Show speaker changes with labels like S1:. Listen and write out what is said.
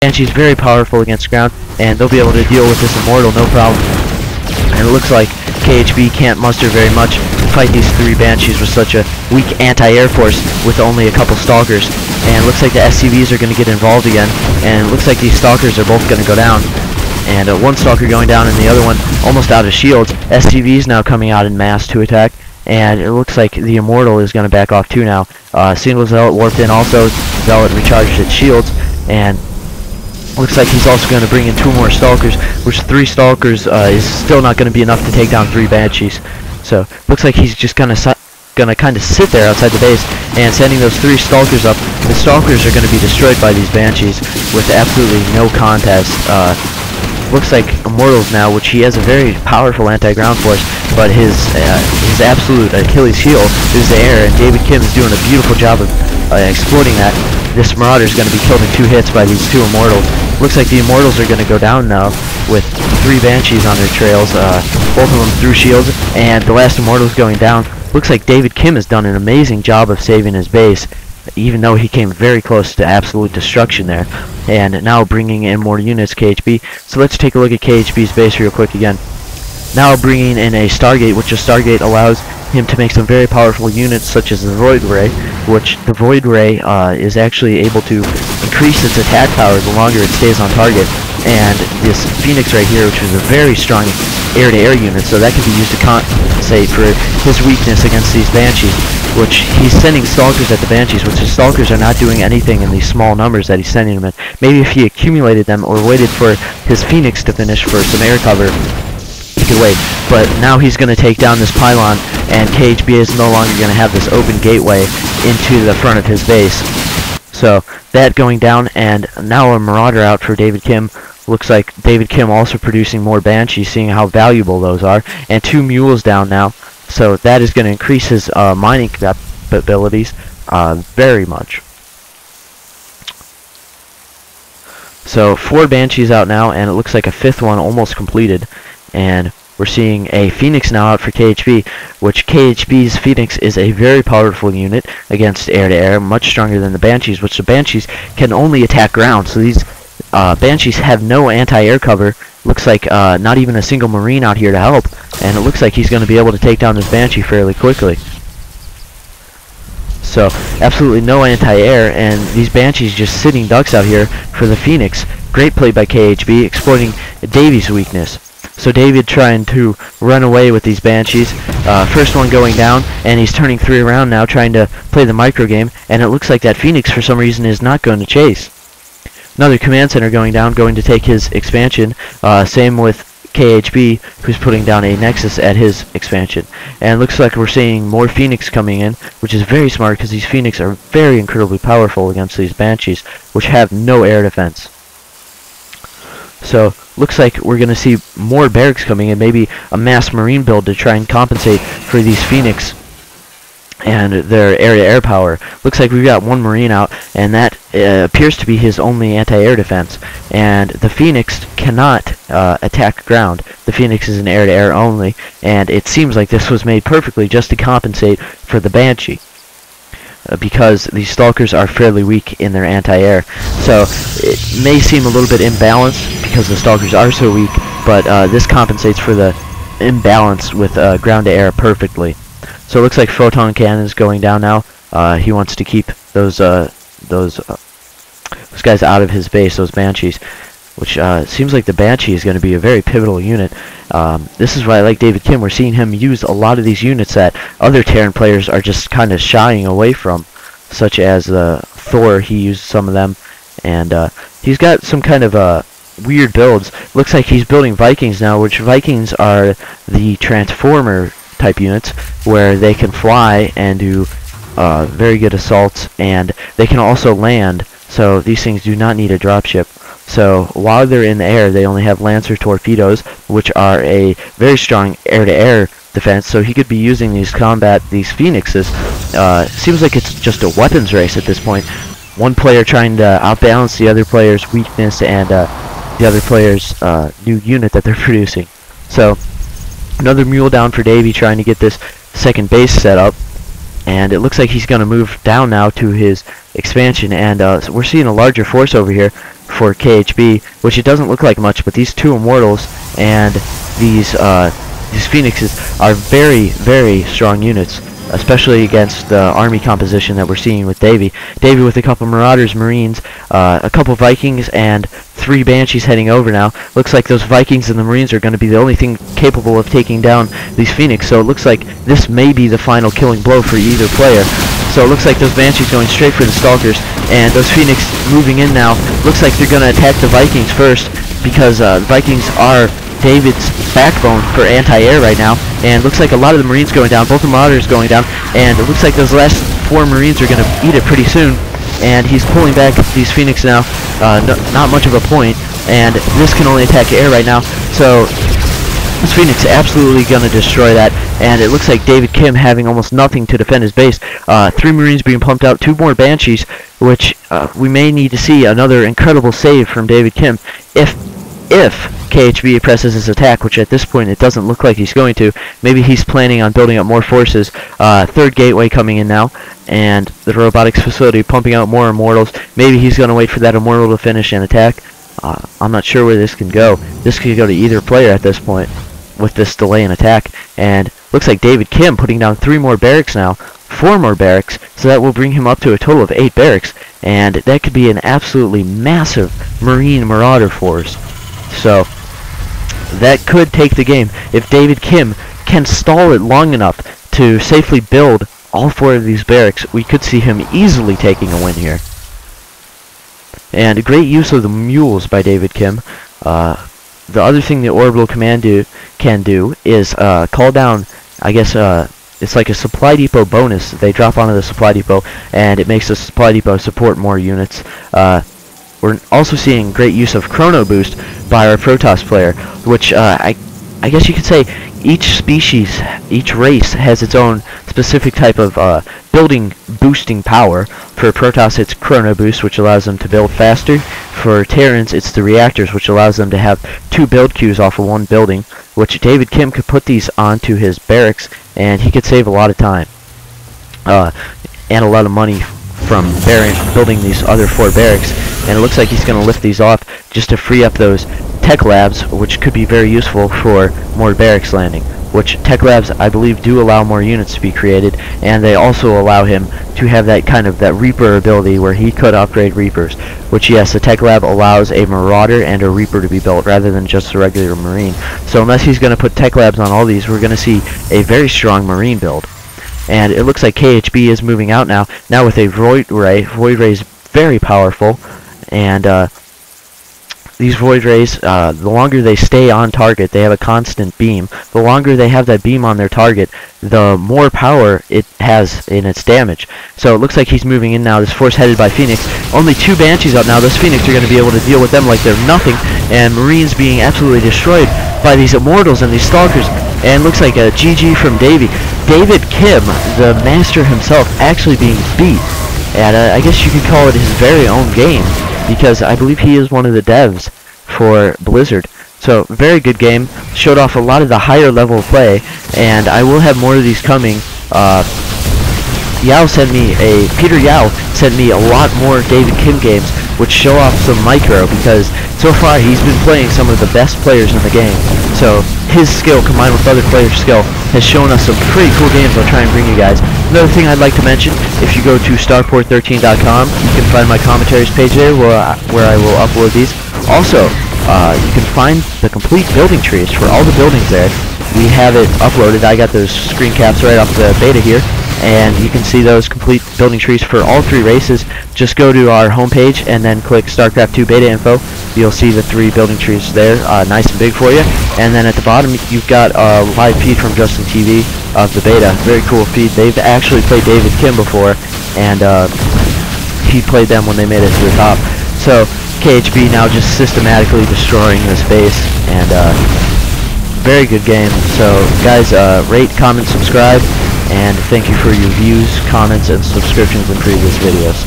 S1: Banshee's very powerful against ground, and they'll be able to deal with this Immortal no problem. And it looks like KHB can't muster very much to fight these 3 Banshees with such a weak anti-air force with only a couple Stalkers. And it looks like the SCVs are going to get involved again, and it looks like these Stalkers are both going to go down. And one Stalker going down and the other one almost out of shields. SCVs now coming out in mass to attack, and it looks like the Immortal is going to back off too now. Single Zealot warped in also. Zealot recharged its shields, and looks like he's also going to bring in 2 more Stalkers, which 3 Stalkers is still not going to be enough to take down 3 Banshees. So looks like he's just going to kind of sit there outside the base and sending those 3 Stalkers up. The Stalkers are going to be destroyed by these Banshees with absolutely no contest. Looks like Immortals now, which he has a very powerful anti-ground force, but his absolute Achilles heel is the air, and David Kim is doing a beautiful job of exploiting that. This Marauder is going to be killed in 2 hits by these 2 Immortals. Looks like the Immortals are going to go down now with 3 Banshees on their trails, both of them through shields, and the last Immortal's going down. Looks like David Kim has done an amazing job of saving his base, even though he came very close to absolute destruction there. And now bringing in more units, KHB. So let's take a look at KHB's base real quick again. Now bringing in a Stargate, which a Stargate allows him to make some very powerful units such as the Void Ray, which the Void Ray is actually able to increase its attack power the longer it stays on target. And this Thnx right here, which is a very strong air-to-air unit, so that can be used to compensate for his weakness against these Banshees, which he's sending Stalkers at the Banshees, which the Stalkers are not doing anything in these small numbers that he's sending them in. Maybe if he accumulated them or waited for his Thnx to finish for some air cover, he could wait. But now he's going to take down this pylon, and KHB is no longer going to have this open gateway into the front of his base. So that going down, and now a Marauder out for David Kim. Looks like David Kim also producing more Banshees, seeing how valuable those are, and 2 Mules down now. So that is going to increase his mining capabilities very much. So 4 Banshees out now, and it looks like a 5th one almost completed. And we're seeing a Thnx now out for KHB, which KHB's Thnx is a very powerful unit against air-to-air, much stronger than the Banshees, which the Banshees can only attack ground. So these Banshees have no anti-air cover. Looks like not even a single Marine out here to help, and it looks like he's going to be able to take down this Banshee fairly quickly. So absolutely no anti-air, and these Banshees just sitting ducks out here for the Thnx. Great play by KHB, exploiting Davy's weakness. So David trying to run away with these Banshees. First one going down, and he's turning 3 around now, trying to play the micro game, and it looks like that Thnx for some reason is not going to chase. Another command center going down, going to take his expansion. Same with KHB, who's putting down a Nexus at his expansion. And it looks like we're seeing more Thnx coming in, which is very smart because these Thnx are very incredibly powerful against these Banshees, which have no air defense. So looks like we're going to see more barracks coming in, maybe a mass Marine build to try and compensate for these Thnx and their air-to-air power. Looks like we've got 1 Marine out, and that appears to be his only anti-air defense. And the Thnx cannot attack ground. The Thnx is an air-to-air only, and it seems like this was made perfectly just to compensate for the Banshee, because these Stalkers are fairly weak in their anti-air. So it may seem a little bit imbalanced because the Stalkers are so weak, but this compensates for the imbalance with ground-to-air perfectly. So it looks like Photon Cannon is going down now. He wants to keep those guys out of his base, those Banshees, which seems like the Banshee is going to be a very pivotal unit. This is why I like David Kim. We're seeing him use a lot of these units that other Terran players are just kind of shying away from, such as Thor. He used some of them, and he's got some kind of weird builds. Looks like he's building Vikings now, which Vikings are the Transformer type units, where they can fly and do very good assaults, and they can also land. So these things do not need a dropship. So while they're in the air, they only have Lancer torpedoes, which are a very strong air-to-air defense. So he could be using these Thnxes. Seems like it's just a weapons race at this point. One player trying to outbalance the other player's weakness and the other player's new unit that they're producing. So another Mule down for Davey, trying to get this second base set up. and it looks like he's going to move down now to his expansion, and so we're seeing a larger force over here for KHB, which it doesn't look like much, but these two Immortals and these Phoenixes are very, very strong units, especially against the army composition that we're seeing with Davy. Davy with a couple Marauders, Marines, a couple Vikings, and 3 Banshees heading over now. Looks like those Vikings and the Marines are going to be the only thing capable of taking down these Phoenix, so it looks like this may be the final killing blow for either player. So it looks like those Banshees going straight for the Stalkers, and those Phoenix moving in now. Looks like they're going to attack the Vikings first, because the Vikings are David's backbone for anti-air right now, and looks like a lot of the Marines going down, both the Marauders going down, and it looks like those last 4 Marines are going to eat it pretty soon, and he's pulling back these Phoenix now, not much of a point, and this can only attack air right now, so this Phoenix absolutely going to destroy that, and it looks like David Kim having almost nothing to defend his base. 3 Marines being pumped out, 2 more Banshees, which we may need to see another incredible save from David Kim if KHB presses his attack, which at this point it doesn't look like he's going to. Maybe he's planning on building up more forces. 3rd gateway coming in now, and the robotics facility pumping out more Immortals. Maybe he's going to wait for that Immortal to finish and attack. I'm not sure where this can go. This could go to either player at this point with this delay in attack, and looks like David Kim putting down 3 more barracks now, 4 more barracks, so that will bring him up to a total of 8 barracks, and that could be an absolutely massive Marine Marauder force. So that could take the game. If David Kim can stall it long enough to safely build all 4 of these barracks, we could see him easily taking a win here. And a great use of the mules by David Kim. The other thing the Orbital Command can do is call down, I guess, it's like a supply depot bonus. They drop onto the supply depot, and it makes the supply depot support more units. We're also seeing great use of Chrono Boost by our Protoss player, which I guess you could say each species, each race has its own specific type of building boosting power. For Protoss it's Chrono Boost, which allows them to build faster. For Terrans it's the Reactors, which allows them to have 2 build queues off of 1 building, which David Kim could put these onto his barracks, and he could save a lot of time and a lot of money from building these other 4 barracks. And it looks like he's going to lift these off just to free up those tech labs, which could be very useful for more barracks landing, which tech labs I believe do allow more units to be created, and they also allow him to have that kind of that Reaper ability where he could upgrade Reapers, which yes, the tech lab allows a Marauder and a Reaper to be built rather than just a regular Marine. So unless he's going to put tech labs on all these, we're going to see a very strong Marine build. And it looks like KHB is moving out now with a Void Ray. Void Ray is very powerful, and these Void Rays, the longer they stay on target, they have a constant beam. The longer they have that beam on their target, the more power it has in its damage. So it looks like he's moving in now. This force headed by Phoenix. Only 2 Banshees up now. Those Phoenix are going to be able to deal with them like they're nothing, and Marines being absolutely destroyed by these Immortals and these Stalkers. And looks like a GG from Davy. David Kim, the master himself, actually being beat. And I guess you could call it his very own game, because I believe he is one of the devs for Blizzard. So very good game. Showed off a lot of the higher level play, and I will have more of these coming. Peter Yao sent me a lot more David Kim games, which show off some micro, because so far he's been playing some of the best players in the game. So his skill combined with other players' skill has shown us some pretty cool games I'll try and bring you guys. Another thing I'd like to mention, if you go to starport13.com, you can find my commentaries page there where I will upload these. Also, you can find the complete building trees for all the buildings there. We have it uploaded. I got those screen caps right off the beta here, and you can see those complete building trees for all 3 races. Just go to our homepage and then click StarCraft 2 beta info. You'll see the 3 building trees there, nice and big for you. And then at the bottom you've got a live feed from Justin TV of the beta. Very cool feed. They've actually played David Kim before, and he played them when they made it to the top. So KHB now just systematically destroying this base, and very good game. So guys, rate, comment, subscribe, and thank you for your views, comments, and subscriptions in previous videos.